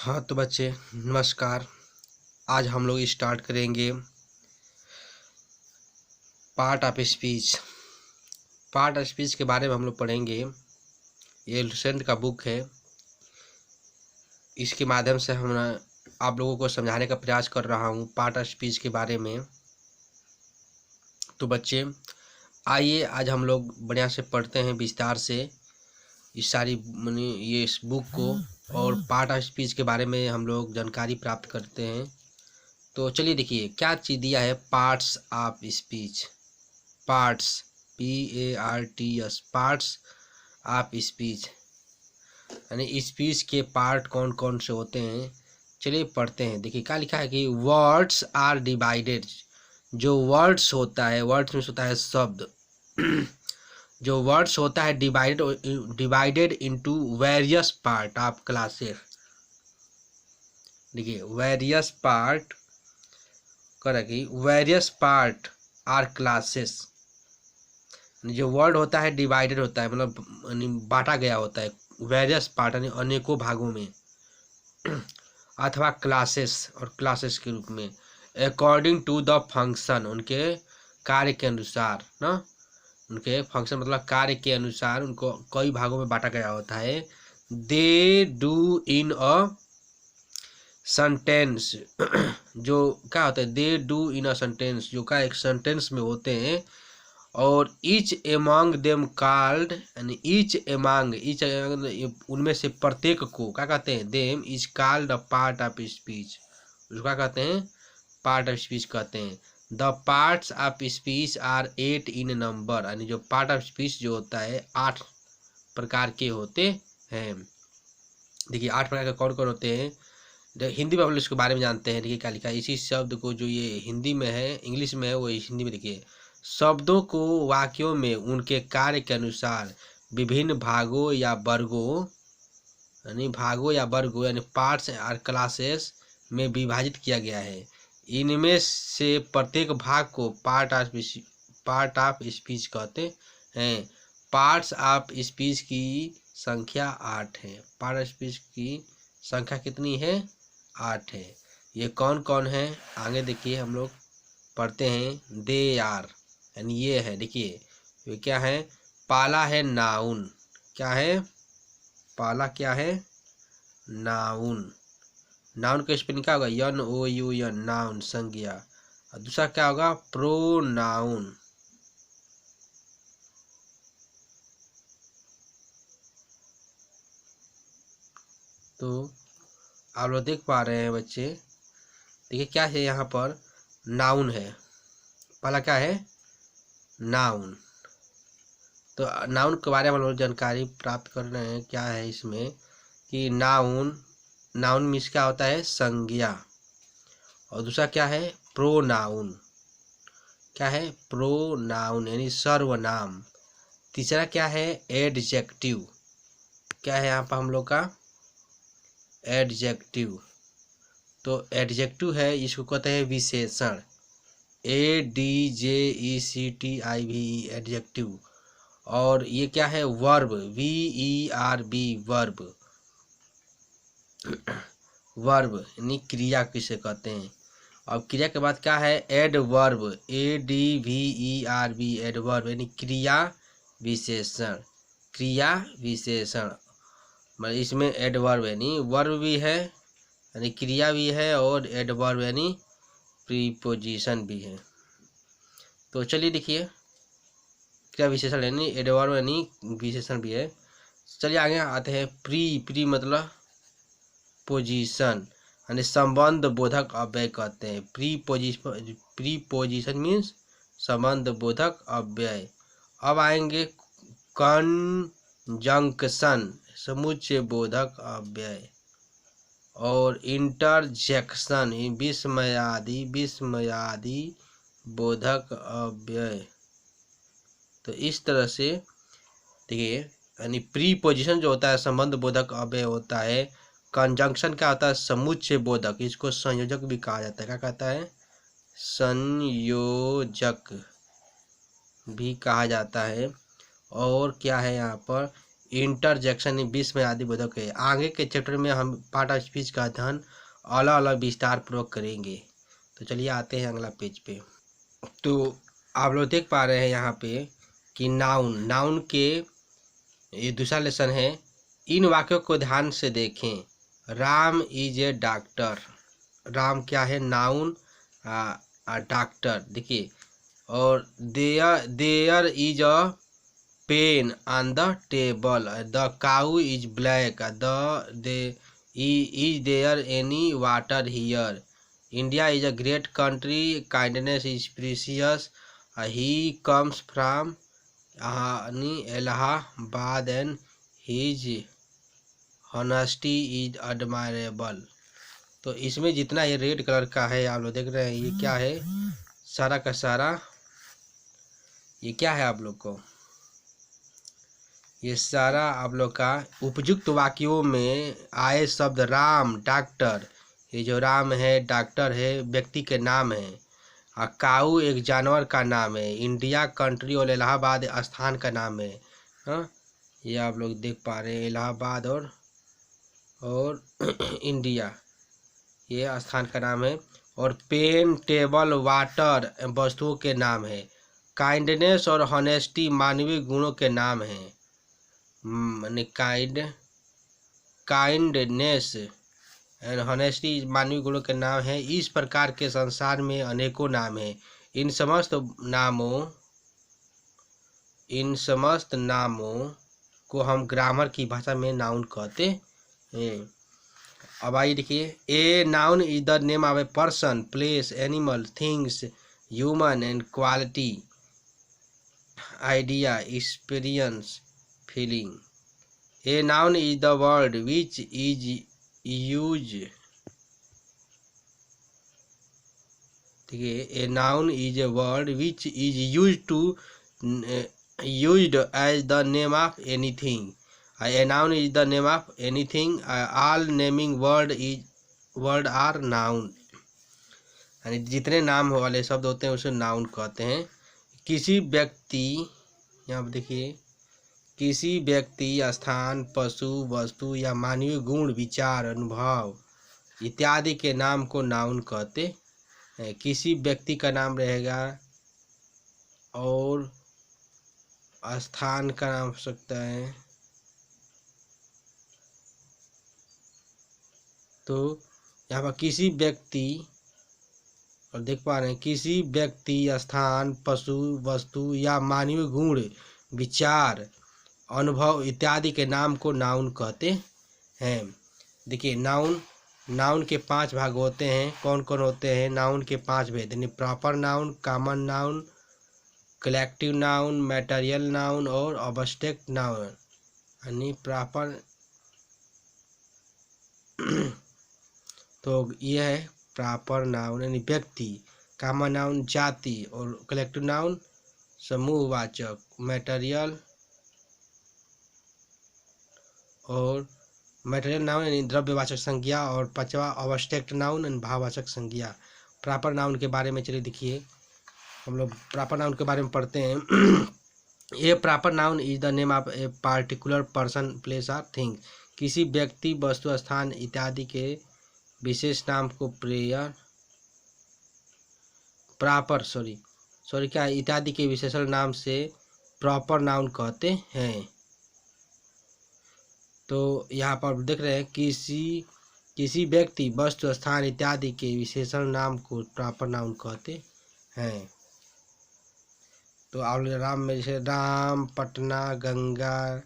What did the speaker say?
हाँ तो बच्चे नमस्कार। आज हम लोग स्टार्ट करेंगे part of speech. Part of speech के बारे में हम लोग पढ़ेंगे। ये लुसेंट का बुक है। इसके माध्यम से हम आप लोगों को समझाने का प्रयास कर रहा हूँ पार्ट ऑफ स्पीच के बारे में। तो बच्चे आइए आज हम लोग बढ़िया से पढ़ते हैं विस्तार से इस सारी ये इस बुक को, और पार्ट ऑफ स्पीच के बारे में हम लोग जानकारी प्राप्त करते हैं। तो चलिए देखिए क्या चीज़ दिया है। Parts of speech, parts PARTS, parts of speech यानी स्पीच के पार्ट कौन कौन से होते हैं। चलिए पढ़ते हैं। देखिए क्या लिखा है कि वर्ड्स आर डिवाइडेड। जो वर्ड्स होता है, वर्ड्स में होता है शब्द जो वर्ड्स होता है divided into various part of classes. देखिए वेरियस पार्ट करेगी, वेरियस पार्ट आर क्लासेस। जो वर्ड होता है डिवाइडेड होता है, मतलब बांटा गया होता है। वेरियस पार्ट यानी अनेकों भागों में अथवा क्लासेस और क्लासेस के रूप में अकॉर्डिंग टू द फंक्शन, उनके कार्य के अनुसार ना। उनके फंक्शन मतलब कार्य के अनुसार उनको कई भागों में बांटा गया होता है। They do in a sentence जो क्या होता है, they do in a sentence जो का एक सेंटेंस में होते हैं। और ईच एमंग देम कॉल्ड यानी ईच एमंग उनमें से प्रत्येक को क्या कहते हैं, them is called a part of speech. उसको क्या कहते हैं, पार्ट ऑफ स्पीच कहते हैं। The parts of speech are 8 in number, यानी जो पार्ट ऑफ स्पीच जो होता है 8 प्रकार के होते हैं। देखिए 8 प्रकार के कौन कौन होते हैं। हिंदी में हम लोग इसके बारे में जानते हैं। देखिए क्या लिखा है, इसी शब्द को जो ये हिंदी में है, इंग्लिश में है, वो हिंदी में देखिए। शब्दों को वाक्यों में उनके कार्य के अनुसार विभिन्न भागों या वर्गों यानी पार्ट्स और क्लासेस में विभाजित किया गया है। इनमें से प्रत्येक भाग को पार्ट ऑफ स्पीच कहते हैं। पार्ट्स ऑफ स्पीच की संख्या 8 है। पार्ट ऑफ स्पीच की संख्या कितनी है, 8 है। ये कौन कौन है आगे देखिए हम लोग पढ़ते हैं। दे आर यानी ये है, देखिए ये क्या है, पाला है नाउन। क्या है, पाला क्या है, नाउन। नाउन का स्पेलिंग क्या होगा, NOUN, नाउन संज्ञा। और दूसरा क्या होगा, प्रोनाउन। तो आप लोग देख पा रहे हैं बच्चे, देखिए क्या है यहाँ पर, नाउन है। पहला क्या है, नाउन। तो नाउन के बारे में हम लोग जानकारी प्राप्त कर रहे हैं। क्या है इसमें कि नाउन मीन्स क्या होता है, संज्ञा। और दूसरा क्या है, प्रोनाउन। क्या है, प्रोनाउन यानी सर्वनाम। तीसरा क्या है, एडजेक्टिव। क्या है यहाँ पर हम लोग का, एडजेक्टिव। तो एडजेक्टिव है, इसको कहते हैं विशेषण। ADJECTIV, adjective. और ये क्या है, वर्ब, VERB, वर्ब। वर्ब यानी क्रिया किसे कहते हैं। अब क्रिया के बाद क्या है, एडवर्ब, ADVERB, एडवर्ब यानी क्रिया विशेषण। क्रिया विशेषण मतलब इसमें एडवर्ब यानी वर्ब भी है, यानी क्रिया भी है, और एडवर्ब यानी प्रीपोजिशन भी है। तो चलिए देखिए, क्रिया विशेषण यानी एडवर्ब यानी विशेषण भी है। चलिए आगे आते हैं। प्री मतलब पोजीशन यानी संबंध बोधक अव्यय कहते हैं। प्रीपोजिशन मीन्स संबंध बोधक अव्यय। अब आएंगे कंजंक्शन, समुच्चय बोधक अव्यय। और इंटरजेक्शन, विस्मयादि बोधक अव्यय। तो इस तरह से देखिए, यानी प्रीपोजिशन जो होता है संबंध बोधक अव्यय होता है। कंजंक्शन क्या होता है, समुच्चय बोधक, इसको संयोजक भी कहा जाता है। क्या कहता है, संयोजक भी कहा जाता है। और क्या है यहाँ पर, इंटरजेक्शन विश्व में आदि बोधक है। आगे के चैप्टर में हम पार्ट ऑफ स्पीच का अध्ययन अलग अलग विस्तार पूर्वक करेंगे। तो चलिए आते हैं अगला पेज पे। तो आप लोग देख पा रहे हैं यहाँ पे कि नाउन के ये दूसरा लेसन है। इन वाक्यों को ध्यान से देखें। Ram is a doctor. Ram क्या है? नाउन। डॉक्टर देखिए। और there is a pen on the table. The cow is black. Is there any water here? India is a great country. Kindness is precious. He comes from Allahabad and his honesty is admirable. तो इसमें जितना ये red colour का है आप लोग देख रहे हैं, ये क्या है? सारा का सारा ये क्या है आप लोग को? ये सारा आप लोग का उपयुक्त वाक्यों में आए शब्द राम, डॉक्टर। ये जो राम है डॉक्टर है, व्यक्ति के नाम है। और काऊ एक जानवर का नाम है। इंडिया कंट्री और इलाहाबाद स्थान का नाम है। हाँ, ये आप लोग देख पा रहे हैं, इलाहाबाद और इंडिया ये स्थान का नाम है। और पेन, टेबल, वाटर वस्तुओं के नाम है। काइंडनेस और हॉनेस्टी मानवीय गुणों के नाम हैं। काइंडनेस एंड हॉनेस्टी मानवीय गुणों के नाम है। इस प्रकार के संसार में अनेकों नाम हैं। इन समस्त नामों को हम ग्रामर की भाषा में नाउन कहते हैं। अब आइए देखिए। A noun is the name of a person, place, animal, things, human and quality, idea, experience, feeling. A noun is the word which is use. देखिए, a noun is a word which is used as the name of anything. A noun is the name of anything. All naming word are noun. यानी जितने नाम वाले शब्द होते हैं उसे noun कहते हैं। किसी व्यक्ति, यहाँ पर देखिए, किसी व्यक्ति, स्थान, पशु, वस्तु या मानवीय गुण, विचार, अनुभव इत्यादि के नाम को नाउन कहते हैं। किसी व्यक्ति का नाम रहेगा और स्थान का नाम हो सकता है। तो यहाँ पर किसी व्यक्ति, और देख पा रहे हैं, किसी व्यक्ति, स्थान, पशु, वस्तु या मानवीय गुण, विचार, अनुभव इत्यादि के नाम को नाउन कहते हैं। देखिए, नाउन के 5 भाग होते हैं। कौन कौन होते हैं? नाउन के 5 भेद यानी proper noun, common noun, collective noun, material noun और अब्स्ट्रैक्ट नाउन। यानी प्रॉपर तो यह है प्रॉपर नाउन यानी व्यक्ति, कॉमन नाउन जाति और कलेक्टिव नाउन समूहवाचक, मैटेरियल नाउन यानी द्रव्यवाचक संज्ञा और 5वां अब्स्ट्रैक्ट नाउन यानी भाववाचक संज्ञा। प्रॉपर नाउन के बारे में चलिए देखिए, हम लोग प्रॉपर नाउन के बारे में पढ़ते हैं। A proper noun is the name of a particular person, place और थिंग। किसी व्यक्ति, वस्तु, स्थान इत्यादि के विशेष नाम को इत्यादि के विशेषण नाम से प्रॉपर नाउन कहते हैं। तो यहाँ पर देख रहे हैं, किसी व्यक्ति, वस्तु, स्थान इत्यादि के विशेषण नाम को प्रॉपर नाउन कहते हैं। तो आप राम में जैसे राम, पटना, गंगा,